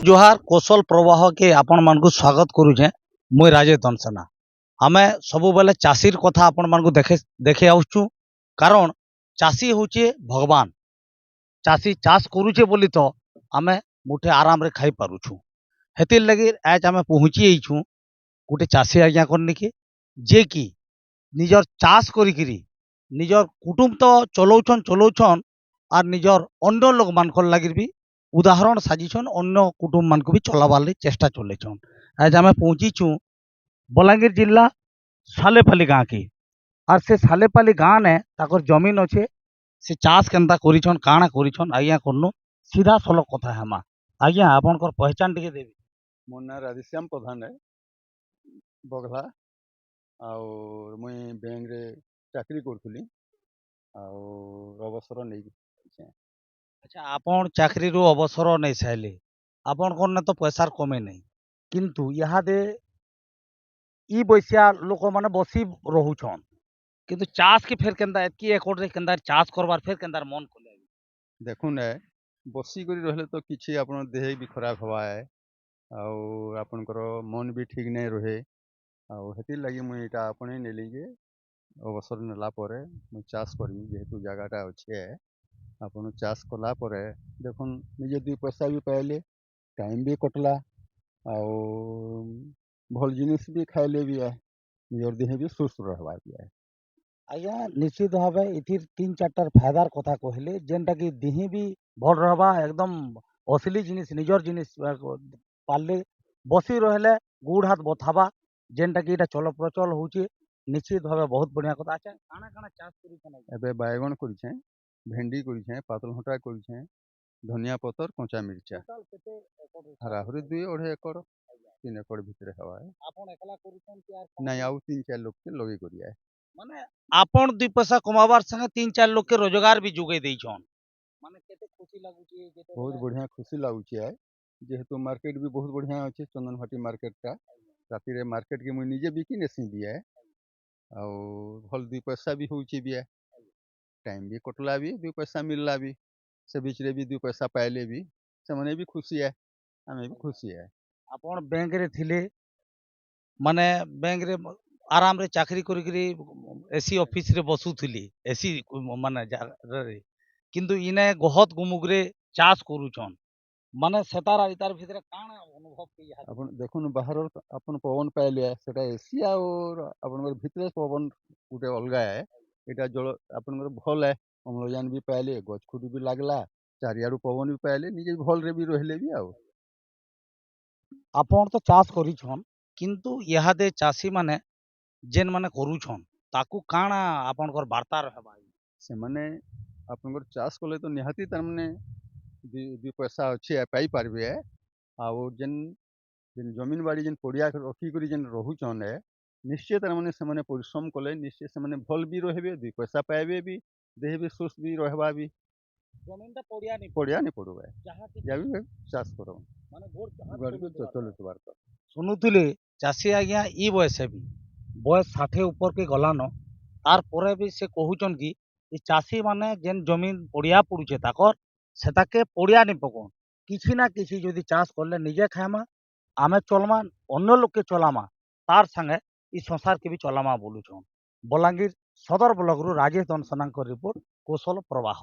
जोहार कौशल प्रवाह के आपण मानकु स्वागत करुचे। मुई राजेश दनसेना। आमे सबु बेले चाषीर कथा आपण मानकु देखे आउछु। कारण चाषी होचे भगवान। चाषी चाष करुचे बोली तो आमे मुठे आराम रे खाई पारुछु। हेतिर लगी आज आमे पहुंची आइछु गुटे चाषी आज्ञा करनी के जे कि निजर चाष करिकिरी निजर कुटुंब तो चलौछन और निजर अन्य लोक मानकर लागिर भी उदाहरण साजिछन। अन्य कुटुंब मान को भी चलाबार लई चेष्टा चलेछन। आज आमे पहुंचीछु बलांगीर जिला सालेपाली गाँ की। और से सालेपाली गाँ ने ताकर जमीन अच्छे से चाष केनता करिछन काଣା करिछन आज्ञा करनु सीधा सलख कथा हेमा। आज्ञा आपनकर पहचान टिके देबी। मो ना राधेश्याम प्रधान है बगला और मुई बैंक रे चाकरी करथुली और अवसर नहीं। अच्छा आपण चाकरी रो अवसर नहीं साइले आपण कोन तो पैसार कमे नहीं किंतु यहाँ दे ई बैसिया लोक माने बसी रहुछन किंतु चाष के फेर केनता एतकी एकड़ रे केनता चाष करबार फेर केनता मन कोले देखुन है बसी करी रहले तो किछि आपन देह भी खराब हवा है और आपनकर मन भी ठीक नहीं रहे और हेतिर लगी मुई इटा आपने नेली जे अवसर नेला परे मुई चाष करमी जेहेतु जगहटा अच्छे है आपन चाष कला परे देखुन निजे दुई पैसा भी पाइले टाइम भी कटला और भल जिनिस भी खाइले भी है निजर देह भी सुस्त रहबार भी है। आज्ञा निश्चित भाव इथिर तीन चारटार फायदार कथा कहले जेनटा कि दिही भी भल रहबा एकदम असली जिनिस निजर जिनिस पाले बसी रहले गुड़ हाथ बथाबा जेनटा कि इटा चल प्रचल होचे निश्चित भाव बहुत बढ़िया कथा। अच्छा काना काना चाष करिछन एबे बैगन करिछे भेंडी करिछे पातलघंटा करिछे धनिया पतर कंचा मिर्चा हराहुरी 2-2.5 एकड़ 3 एकड़ भितर हवा है। आपण एकला करिछन कि आर नहीं आउ 3-4 लोग के लगे करिया है माने आपण दुई पैसा कमाबार संगे 3-4 लोग के रोजगार भी जुगे देइछन माने केते खुशी लागुची जेते बहुत बढ़िया खुशी लागुची है जेहेतु मार्केट भी बहुत बढ़िया अच्छे चंदनभाटी मार्केट का राति रे मार्केट के मुई निजे बिकी नेसी भी है और भल 2 पैसा भी होची भी है टाइम भी कटला भी 2 पैसा मिलला भी से बीच रे भी 2 पैसा पाइले भी से मने भी खुशी है हमें भी खुशी है। आपण बैंक रे थिले माने बैंक रे आराम रे चाकरी करिकरी एसी ऑफिस रे बसुथिली एसी माने रे किंतु इने गहत गुमुगरे चाष करूछन माने सेतार इतार भितरे काना अनुभव के यहाँ अपन देखुन बाहर अपन पवन पाइले सेटा एसी और अपन भितर पवन गुटे अलगा है एटा जल अपन भल है अम्लजान भी पाइले गछ खुद भी लागला चारियाडू पवन भी पाइले निजे भल रे भी रहले भी आउ आपण तो चाष करिछन किंतु यहाँ दे चाषी माने जेन माने करूछन ताकू काना आपनकर वार्ता रहबा से माने अपन चाष कले तो निहाती तार माने दी पैसा अच्छे पाई पारबे है और जेन जेन जमीन बाड़ी जेन पड़िया रखी करी जेन रहुचन है निश्चय तार माने से माने परिश्रम कले निश्चय से माने भल भी रहबे 2 पैसा पाइबे भी देह भी सुस्त भी रहबा भी जमीनटा पड़िया नहीं पड़बे या भी चाष करो माने भोर घर को चलत बार तो सुनुथिले चाषी आज्ञा ई बयस भी बयस 60 ऊपर के गलान तार परे भी से कहूचन कि ई चाषी माने जेन जमीन पड़िया पड़ुचे ताकर सेताके पड़िया नहीं पकोन किछि ना किछि जदि चाष करले निजे खाएमा आमे चलमा अन्य लोग के चलामा तार संगे ई संसार के भी चलामा बोलुछन। बलांगीर सदर ब्लॉक रु राजेश दनसनांकर रिपोर्ट कौशल प्रवाह।